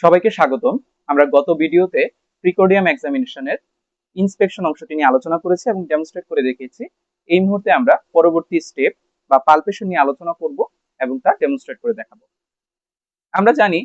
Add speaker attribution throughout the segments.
Speaker 1: সবাইকে স্বাগতম। আমরা গত ভিডিওতে প্রিকোডিয়াম এক্সামিনেশনের ইন্সপেকশন অংশটি নিয়ে আলোচনা করেছি এবং ডেমনস্ট্রেট করে দেখিয়েছি। এই মুহূর্তে আমরা পরবর্তী স্টেপ বা পালপেশন নিয়ে আলোচনা করব এবং তা ডেমনস্ট্রেট করে দেখাবো। আমরা জানি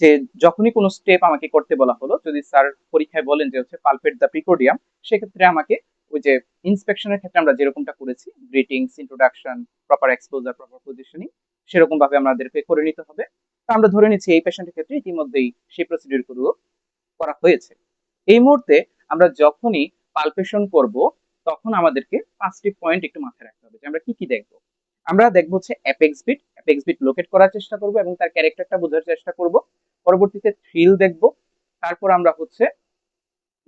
Speaker 1: যে যখনই কোনো স্টেপ আমাকে করতে বলা হলো, যদি স্যার পরীক্ষায় বলেন যে হচ্ছে পালপেট দ্য প্রিকোডিয়াম, সেক্ষেত্রে আমাকে ওই যে ইন্সপেকশনের ক্ষেত্রে আমরা যেরকমটা করেছি, greetings, introduction, proper exposure, proper positioning, সেরকম ভাবে আমাদেরকে করে নিতে হবে। তো আমরা ধরে নিচ্ছি এই পেশেন্টের ক্ষেত্রে ইতিমধ্যেই সেই প্রসিডিউর গুলো করা হয়েছে। এই মুহূর্তে আমরা যখনই পালপেশন করব, তখন আমাদেরকে 5টি পয়েন্ট একটু মাথায় রাখতে হবে যে আমরা কি কি দেখব। আমরা দেখবো হচ্ছে অ্যাপেক্স বিট লোকেট করার চেষ্টা করব এবং তার ক্যারেক্টারটা বোঝার চেষ্টা করব। পরবর্তীতে থ্রিল দেখব। তারপর আমরা হচ্ছে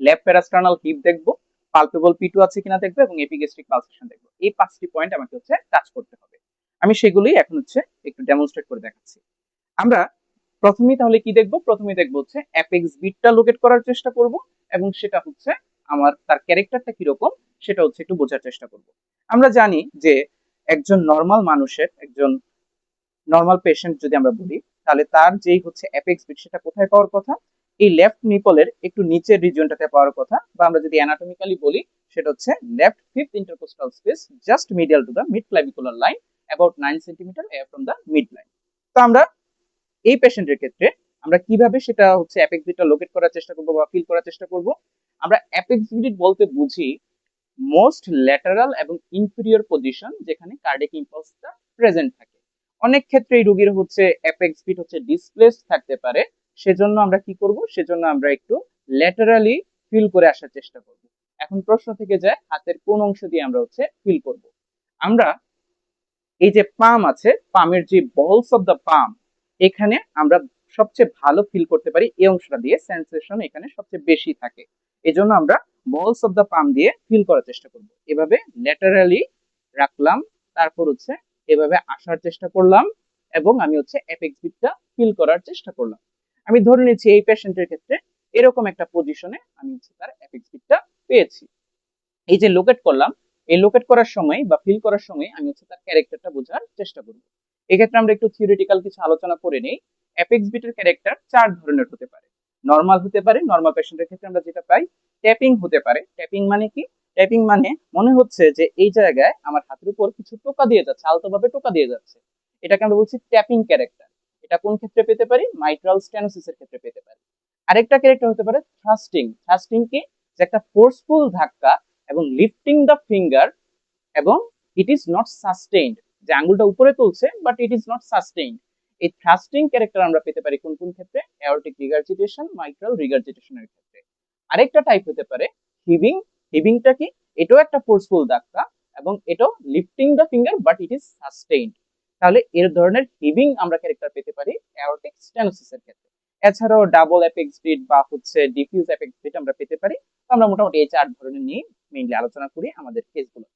Speaker 1: লেফট প্যারাস্টার্নাল হিপ দেখব, পালপেবল পিটু আছে কিনা দেখবো এবং এপিগেস্ট্রিক পালসেশন দেখবো। এই 5টি পয়েন্ট আমাকে হচ্ছে টাচ করতে হবে। আমি সেগুলোই এখন হচ্ছে একটু ডেমনস্ট্রেট করে দেখাচ্ছি। আমরা প্রথমেই তাহলে কি দেখবো? প্রথমেই দেখবো হচ্ছে অ্যাপেক্স বিটটা লোকেট করার চেষ্টা করব এবং সেটা হচ্ছে আমার তার ক্যারেক্টারটা কিরকম সেটা হচ্ছে একটু বোঝার চেষ্টা করব। আমরা জানি যে একজন নর্মাল মানুষের, একজন নর্মাল পেশেন্ট যদি আমরা বলি, তাহলে তার যেই হচ্ছে অ্যাপেক্স বিট সেটা কোথায় পাওয়ার কথা? এই লেফট নিপলের একটু নিচের রিজিয়নটাতে পাওয়ার কথা, বা আমরা যদি অ্যানাটমিক্যালি বলি সেটা হচ্ছে left fifth intercostal space, just medial to the mid clavicular line, about 9 centimetre from the mid line. তো আমরা এই পেশেন্টের ক্ষেত্রে আমরা কিভাবে সেটা হচ্ছে অ্যাপেক্স বিটটা লোকেট করার চেষ্টা করব বা ফিল করার চেষ্টা করব? আমরা অ্যাপেক্স বিট বলতে বুঝি মোস্ট ল্যাটারাল এবং ইনফিরিয়র পজিশন যেখানে কার্ডিয়াক ইম্পালসটা প্রেজেন্ট থাকে। অনেক ক্ষেত্রে এই রোগীর হচ্ছে অ্যাপেক্স বিট হচ্ছে ডিসপ্লেস থাকতে পারে। সেজন্য আমরা কি করব? সেজন্য আমরা একটু ল্যাটারালি ফিল করে আসার চেষ্টা করব। এখন প্রশ্ন থেকে যায় হাতের কোন অংশ দিয়ে আমরা হচ্ছে ফিল করব? আমরা এই যে পাম আছে, পামের যে বলস অফ দ্য পাম, এখানে আমরা সবচেয়ে ভালো ফিল করতে পারি এই অংশটা দিয়ে, সেন্সেশন এখানে সবচেয়ে বেশি থাকে। এই জন্য আমরা বলস অফ দ্য পাম দিয়ে ফিল করার চেষ্টা করব। এভাবে ল্যাটারালি রাখলাম, তারপর হচ্ছে এভাবে আসার চেষ্টা করলাম এবং আমি হচ্ছে অ্যাপেক্স বিটটা ফিল করার চেষ্টা করলাম। আমি ধরে নিচ্ছি এই পেশেন্টের ক্ষেত্রে এরকম একটা পজিশনে আমি হচ্ছে তার অ্যাপেক্স বিটটা পেয়েছি। এই যে লোকেট করলাম, এই লোকেট করার সময় বা ফিল করার সময় আমি হচ্ছে তার ক্যারেক্টারটা বোঝার চেষ্টা করব। এক্ষেত্রে আমরা একটু থিওরিটিক্যাল কিছু আলোচনা করে নেই। অ্যাপেক্স বিটের ক্যারেক্টার 4 ধরনের হতে পারে। নর্মাল হতে পারে, নর্মাল পেশেন্টের ক্ষেত্রে আমরা যেটা পাই। ট্যাপিং হতে পারে। ট্যাপিং মানে কি? ট্যাপিং মানে মনে হচ্ছে যে এই জায়গায় আমার হাতের উপর কিছু টোকা দিয়ে যাচ্ছে, আলতোভাবে টোকা দিয়ে যাচ্ছে। এটাকে আমরা বলছি ট্যাপিং ক্যারেক্টার। এটা কোন ক্ষেত্রে পেতে পারি? মাইট্রাল স্টেনোসিসের ক্ষেত্রে পেতে পারি। আরেকটা ক্যারেক্টার হতে পারে থ্রাস্টিং। থ্রাস্টিং কি? যে একটা ফোর্সফুল ধাক্কা এবং লিফটিং দ্য ফিঙ্গার, এবং ইট ইজ নট সাস্টেইনড, যে আঙ্গুলটা উপরে তুলছে but it is not sustained. এই থ্রাস্টিং ক্যারেক্টার আমরা পেতে পারি কোন কোন ক্ষেত্রে? অ্যাওর্টিক রিগার্জিটেশন, মাইট্রাল রিগার্জিটেশনের ক্ষেত্রে। আরেকটা টাইপ হতে পারে হিভিং। হিভিংটা কি? এটাও একটা ফোর্সফুল ধাক্কা এবং এটাও lifting the finger but it is sustained. তাহলে এর ধরনের হিভিং আমরা ক্যারেক্টার পেতে পারি অ্যাওর্টিক স্টেনোসিসের ক্ষেত্রে। এছাড়াও ডাবল অ্যাপেক্স বিট বা হচ্ছে ডিফিউজ অ্যাপেক্স বিট আমরা পেতে পারি। তো আমরা মোটামুটি এই 4 ধরনের নিয়ে মেইনলি আলোচনা করি আমাদের কেসগুলো।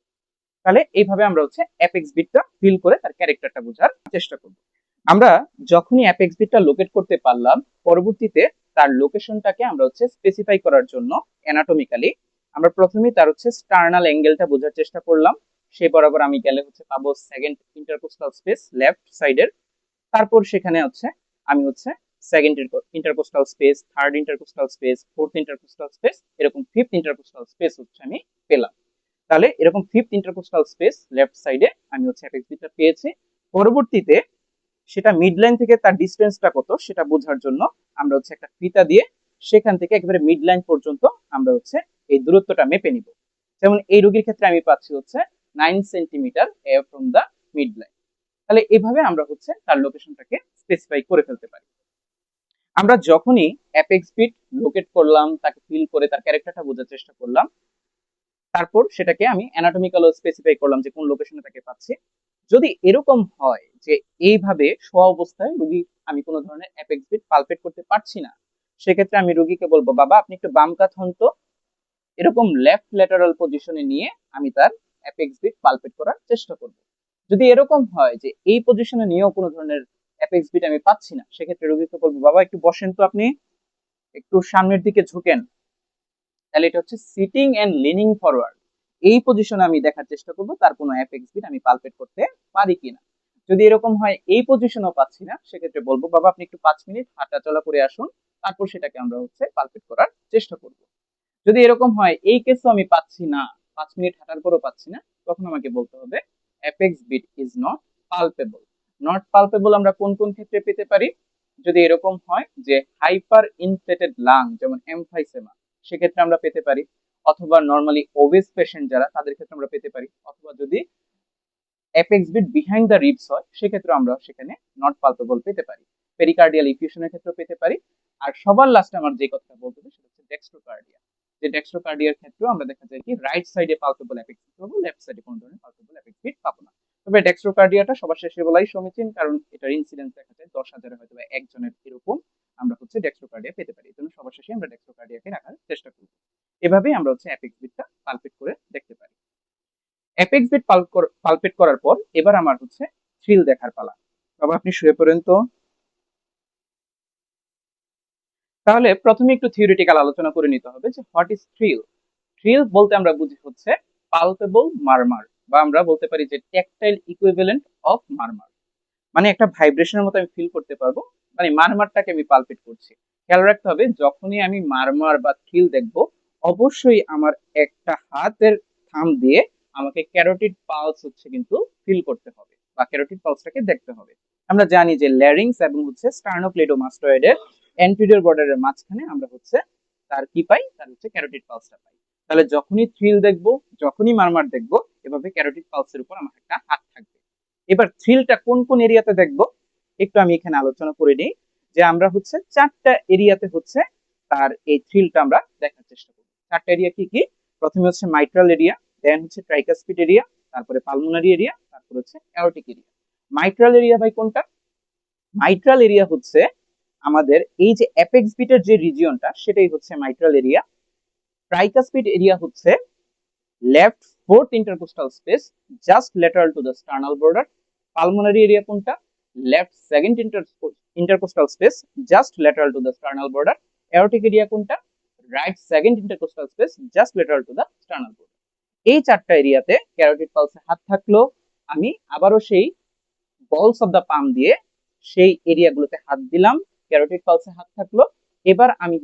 Speaker 1: তাহলে এইভাবে আমরা হচ্ছে অ্যাপেক্স বিটটা ফিল করে তার ক্যারেক্টারটা বোঝার চেষ্টা করব। আমরা যখনই অ্যাপেক্স বিটটা লোকেট করতে পারলাম, পরবর্তীতে তার লোকেশনটাকে আমরা হচ্ছে স্পেসিফাই করার জন্য অ্যানাটমিক্যালি আমরা প্রথমেই তার হচ্ছে স্টার্নাল অ্যাঙ্গেলটা বোঝার চেষ্টা করলাম। সে বরাবর আমি গেলে হচ্ছে পাবো সেকেন্ড ইন্টারকোস্টাল স্পেস লেফট সাইডের। তারপর সেখানে হচ্ছে আমি হচ্ছে second intercostal space, third intercostal space, fourth intercostal space, এরকম ফিফথ ইন্টারকোস্টাল স্পেস হচ্ছে আমি পেলাম। তাহলে এরকম ফিফথ ইন্টারকোস্টাল স্পেস লেফট সাইডে আমি হচ্ছে অ্যাপেক্স বিটটা পেয়েছি। পরবর্তীতে সেটা মিড লাইন থেকে তার ডিস্টেন্সটা কত সেটা বোঝার জন্য আমরা হচ্ছে একটা ফিতা দিয়ে সেখান থেকে একেবারে মিড লাইন পর্যন্ত আমরা হচ্ছে এই দূরত্বটা মেপে নিব। যেমন এই রোগীর ক্ষেত্রে আমি পাচ্ছি হচ্ছে 9 centimetre from the mid line. তাহলে এভাবে আমরা হচ্ছে তার লোকেশনটাকে স্পেসিফাই করে ফেলতে পারি। আমরা যখনই অ্যাপেক্স বিট লোকেট করলাম, তাকে ফিল করে তার ক্যারেক্টারটা বোঝার চেষ্টা করলাম, তারপর সেটাকে আমি অ্যানাটমিক্যাল স্পেসিফাই করলাম যে কোন লোকেশনে তাকে পাচ্ছি। যদি এরকম হয় যে এইভাবে শোয়া অবস্থায় রোগী আমি কোনো ধরনের অ্যাপেক্স বিট পালপেট করতে পারছি না, সেক্ষেত্রে আমি রোগীকে বলবো, বাবা আপনি একটু বাম কাত হন তো। এরকম লেফট ল্যাটারাল পজিশনে নিয়ে আমি তার অ্যাপেক্স বিট পালপেট করার চেষ্টা করব। যদি এরকম হয় যে এই পজিশনে নিয়েও কোনো ধরনের অ্যাপেক্স বিট আমি পাচ্ছি না, সেক্ষেত্রে রোগীকে বলবো, বাবা একটু বসেন তো, আপনি একটু সামনের দিকে ঝুঁকেন। তাহলে এটা হচ্ছে সিটিং এন্ড লিনিং ফরওয়ার্ড। এই পজিশনে আমি দেখার চেষ্টা করব তার কোনো অ্যাপেক্স বিট আমি পালপেট করতে পারি কিনা। যদি এরকম হয় এই পজিশনও পাচ্ছি না, সেক্ষেত্রে বলবো বাবা আপনি একটু 5 মিনিট হাঁটা চলা করে আসুন, তারপর সেটাকে আমরা পালপেট করার চেষ্টা করব। যদি এরকম হয় এই কেসও আমি পাচ্ছি না, 5 মিনিট হাঁটার পরও পাচ্ছি না, তখন আমাকে বলতে হবে apex beat is not palpable. Not palpable আমরা কোন কোন ক্ষেত্রে পেতে পারি? যদি এরকম হয় যে হাইপার ইনফ্লেটেড লাং, যেমন এমফাইসেমা, সেক্ষেত্রে আমরা পেতে পারি। অথবা নর্মালি ওবেস পেশেন্ট যারা, তাদের ক্ষেত্রে আমরা পেতে পারি। অথবা যদি apex beat behind the ribs হয়, সেক্ষেত্রে আমরা সেখানে নট পালপেবল পেতে পারি। পেরিকার্ডিয়াল ইফিউশনের ক্ষেত্রে পেতে পারি। আর সবার লাস্টে আমার যে কথাটা বলতে হবে সেটা হচ্ছে ডেক্সট্রোকার্ডিয়া। যে ডেক্সট্রোকার্ডিয়ার ক্ষেত্রেও আমরা দেখা যায় কি রাইট সাইডে পালপেবল অ্যাপেক্স বিট পাবো, লেফট সাইডে কোনো ধরনের পালপেবল অ্যাপেক্স বিট পাবো না। তবে ডেক্সট্রোকার্ডিয়াটা সবার শেষে বলাই সমীচীন, কারণ এটার ইনসিডেন্স দেখা যায় 10,000-এ হয়তো একজনের এরকম আমরা ডেক্সট্রোকার্ডিয়া পেতে পারি। এই জন্য সবার শেষে আমরা ডেক্সট্রোকার্ডিয়াকে রাখার চেষ্টা করব। এভাবেই আমরা অ্যাপেক্স বিটটা পালপেট করে দেখতে পারি। অ্যাপেক্স বিট পালপেট করার পর এবার আমার থ্রিল দেখার পালা। বাবা আপনি শুয়ে পড়েন তো। তাহলে প্রথমে একটু থিওরিটিক্যাল আলোচনা করে নিতে হবে যে হোয়াট ইজ থ্রিল। থ্রিল বলতে আমরা বুঝি পালপেবল মারমার, বা আমরা বলতে পারি যে ট্যাকটাইল ইকুইভ্যালেন্ট অফ মারমার। মানে একটা ভাইব্রেশনের মতো আমি ফিল করতে পারবো, মানে মারমারটাকে আমি পালপেট করছি। খেয়াল রাখতে হবে যখনই আমি মারমার বা থ্রিল দেখবো, অবশ্যই আমার একটা হাতের থাম দিয়ে আমাকে ক্যারোটিড পালস কিন্তু ফিল করতে হবে, বা ক্যারোটিড পালসটাকে দেখতে হবে। আমরা জানি যে ল্যারিংস এবং স্টার্নোক্লেডোমাস্টয়েডের অ্যান্টেরিয়র বর্ডারের মাঝখানে আমরা তার কি পাই, তার ক্যারোটিড পালসটা পাই। তাহলে যখনই থ্রিল দেখবো, যখনই মারমার দেখবো, এভাবে ক্যারোটিড পালসের উপর আমার একটা হাত থাকবে। এবার থ্রিলটা কোন কোন এরিয়াতে দেখবো একটু আমি এখানে আলোচনা করে নিই। যে আমরা 4টা এরিয়াতে তার এই থ্রিলটা আমরা দেখার চেষ্টা করব। 4টা এরিয়া কি কি? প্রথমে মাইট্রাল এরিয়া, দেন ট্রাইকাসপিড এরিয়া, তারপরে পালমোনারি এরিয়া, তারপর অ্যাওরটিক এরিয়া। মাইট্রাল এরিয়া ভাই কোনটা? মাইট্রাল এরিয়া আমাদের এই যে অ্যাপেক্স বিটের যে রিজিয়নটা, সেটাই mitral area. Tricuspid area left fourth intercostal space just lateral to the sternal border. Pulmonary area কোনটা? Left second intercostal space just lateral to the sternal border. Aortic area কোনটা? Right second intercostal space just lateral to the sternal border. এই 4টা এরিয়াতে carotid পালসে হাত থাকলো, আমি আবারও সেই বলস অফ দা পাম দিয়ে সেই এরিয়াগুলোতে হাত দিলাম, ক্যারোটিড পালসে হাত থাকলো। এবার আমি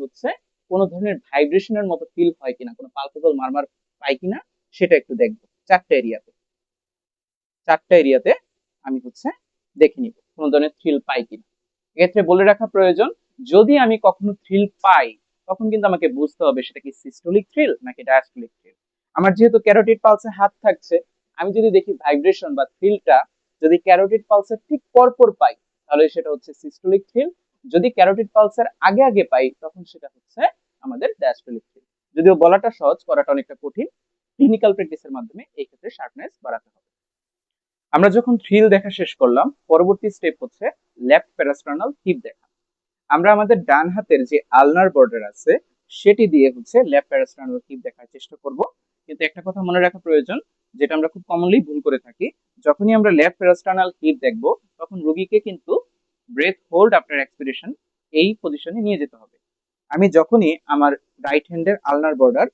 Speaker 1: কোনো ধরনের ভাইব্রেশনের মতো ফিল হয় কিনা, কোনো পালপেবল মারমার পাই কিনা, সেটা একটু দেখবো। 4টা এরিয়াতে আমি দেখে নিব কোন ধরনের থ্রিল পাই কিনা। এক্ষেত্রে বলে রাখা প্রয়োজন, যদি আমি কখনো থ্রিল পাই, তখন কিন্তু আমাকে বুঝতে হবে সেটা কি সিস্টোলিক থ্রিল নাকি ডায়াস্টোলিক থ্রিল। আমার যেহেতু ক্যারোটিড পালসে হাত থাকছে, আমি যদি দেখি ভাইব্রেশন বা থ্রিলটা যদি ক্যারোটিড পালসের ঠিক পরপর পাই, তাহলে সেটা সিস্টোলিক থ্রিল। যদি ক্যারোটিড পালসের আগে আগে পাই, তখন সেটা আমাদের ডায়াস্টোলিক থ্রিল। যদিও বলাটা সহজ, করাটা অনেকটা কঠিন। ক্লিনিক্যাল প্র্যাকটিসের মাধ্যমে এই ক্ষেত্রে শার্পনেস বাড়াতে হবে। আমরা যখন থ্রিল দেখা শেষ করলাম, পরবর্তী স্টেপ লেফট প্যারাস্টার্নাল হিপ দেখা। আমরা আমাদের ডান হাতের যে আলনার বর্ডার আছে, সেটি দিয়ে লেফট প্যারাস্টার্নাল হিপ দেখার চেষ্টা করব। কিন্তু একটা কথা মনে রাখা প্রয়োজন, যেটা আমরা খুব কমনলি ভুল করে থাকি, যখনই আমরা লেফট প্যারাস্টার্নাল হিপ দেখব, তখন রোগীকে কিন্তু ব্রেথ হোল্ড আফটার এক্সপিরেশন এই পজিশনে নিয়ে যেতে হবে। আমি যখনই আমার রাইট হ্যান্ডের আলনার বর্ডার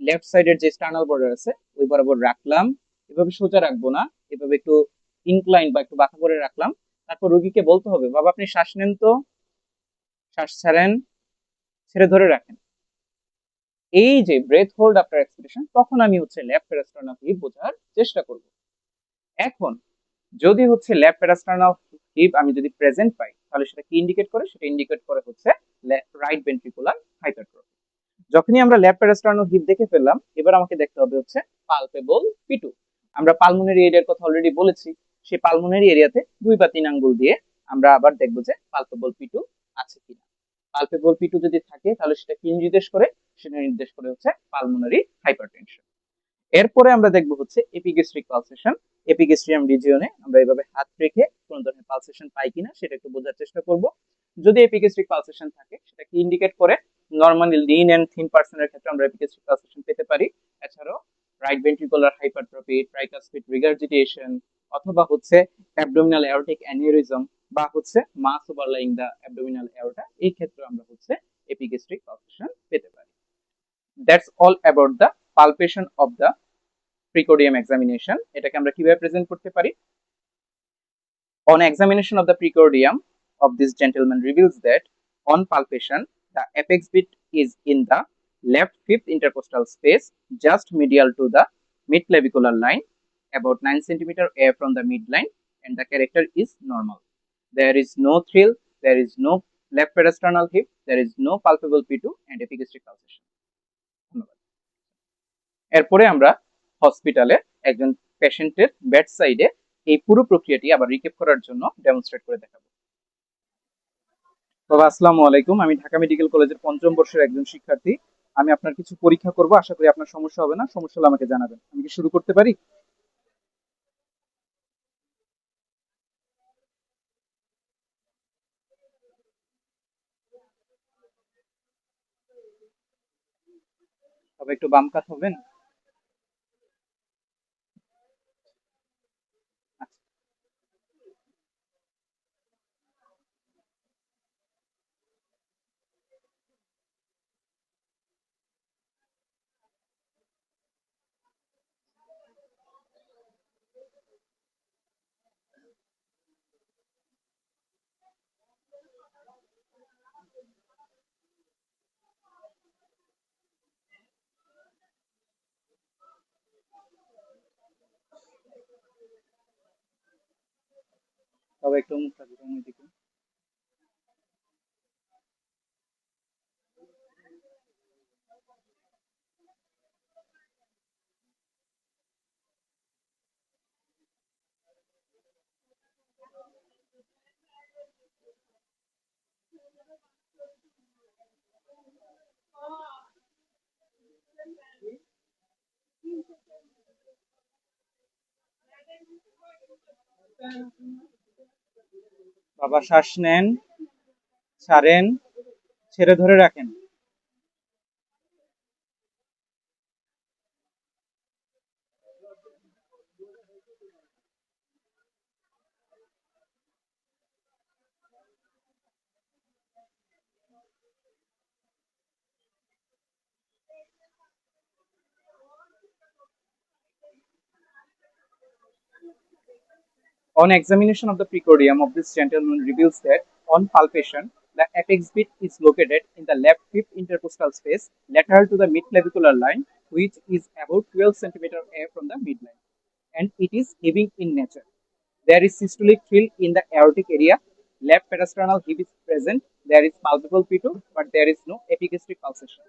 Speaker 1: লেফট সাইডের যে স্টার্নাল বর্ডার আছে ওই বরাবর রাখলাম, এভাবে সোজা রাখবো না, এভাবে একটু ইনক্লাইন বা একটু বাঁকা করে রাখলাম। তারপর রোগীকে বলতে হবে বাবা আপনি শ্বাস নেন তো, শ্বাস ছাড়েন, ছেড়ে ধরে রাখেন। এই যে ব্রেথ হোল্ড আফটার এক্সপিরেশন, তখন আমি লেফট প্যারাস্টার্নাল হিপ বোঝার চেষ্টা করব। এখন যদি লেফট প্যারাস্টার্নাল হিপ আমি যদি প্রেজেন্ট পাই, তাহলে সেটা কি ইন্ডিকেট করে? সেটা ইন্ডিকেট করে রাইট ভেন্ট্রিকুলার হাইপারট্রফি। যখনই আমরা লেফট প্যারাস্টার্নাল হিপ দেখে ফেললাম, এবার আমাকে দেখতে হবে পালপেবল পিটু। আমরা পালমোনারি এরিয়ার কথা অলরেডি বলেছি, সেই পালমোনারি এরিয়াতে 2 বা 3 আঙ্গুল দিয়ে আমরা আবার দেখবো যে পালপেবল পিটু আছে কিনা। পালপেবল পিটু যদি থাকে, তাহলে সেটা কি নির্দেশ করে? সেটা নির্দেশ করে পালমোনারি হাইপারটেনশন। এরপরে আমরা দেখবো এপিগ্যাস্ট্রিক পালসেশন। এপিগ্যাস্ট্রিয়াম রিজিয়নে আমরা এইভাবে হাত রেখে কোন ধরনের পালসেশন পাই কিনা সেটা একটু বোঝার চেষ্টা করব। যদি এপিগ্যাস্ট্রিক পালসেশন থাকে, সেটা কি ইন্ডিকেট করে? নরমালি লিন এন্ড থিন পার্সনের ক্ষেত্রে আমরা এপিগ্যাস্ট্রিক পালসেশন পেতে পারি। এছাড়াও right ventricular hypertrophy, tricuspid regurgitation, অথবা অ্যাবডোমিনাল এওরটিক অ্যানিউরিজম, বা মাস ওভারলাইং দা অ্যাবডোমিনাল এওরটা, এই ক্ষেত্রে আমরা এপিগ্যাস্ট্রিক পালসেশন পেতে পারি। That's all about the palpation of the precordium examination. এটাকে আমরা কিভাবে প্রেজেন্ট করতে পারি? On examination of the precordium of this gentleman reveals that on palpation, the apex bit is in the left fifth intercostal space, just medial to the midclavicular line, about 9 cm away from the midline, and the character is normal. There is no thrill, there is no left parasternal hip, there is no palpable P2 and epigastric pulsation. ধন্যবাদ। এরপরে আমরা হসপিটালে একজন পেশেন্টের bed সাইডে এই পুরো প্রক্রিয়াটি আবার রিক্যাপ করার জন্য ডেমনস্ট্রেট করে দেখাবো। বাবা আসসালামু আলাইকুম, আমি ঢাকা মেডিকেল কলেজের পঞ্চম বর্ষের একজন শিক্ষার্থী। আমি আপনার কিছু পরীক্ষা করব, আশা করি আপনার সমস্যা হবে না। সমস্যা হলে আমাকে জানাবেন। আমি কি শুরু করতে পারি? তবে একটু বাম কাত হবেন। আচ্ছা, তবে একটু মুখটা দিবেন ওইদিকে। বাবা শ্বাস নেন, ছাড়েন, ছেড়ে ধরে রাখেন। On examination of the precordium of this gentleman reveals that on palpation, the apex bit is located in the left fifth intercostal space lateral to the midclavicular line, which is about 12 cm away from the midline, and it is heaving in nature. There is systolic thrill in the aortic area. Left parasternal hip is present. There is palpable P2, but there is no epigastric pulsation.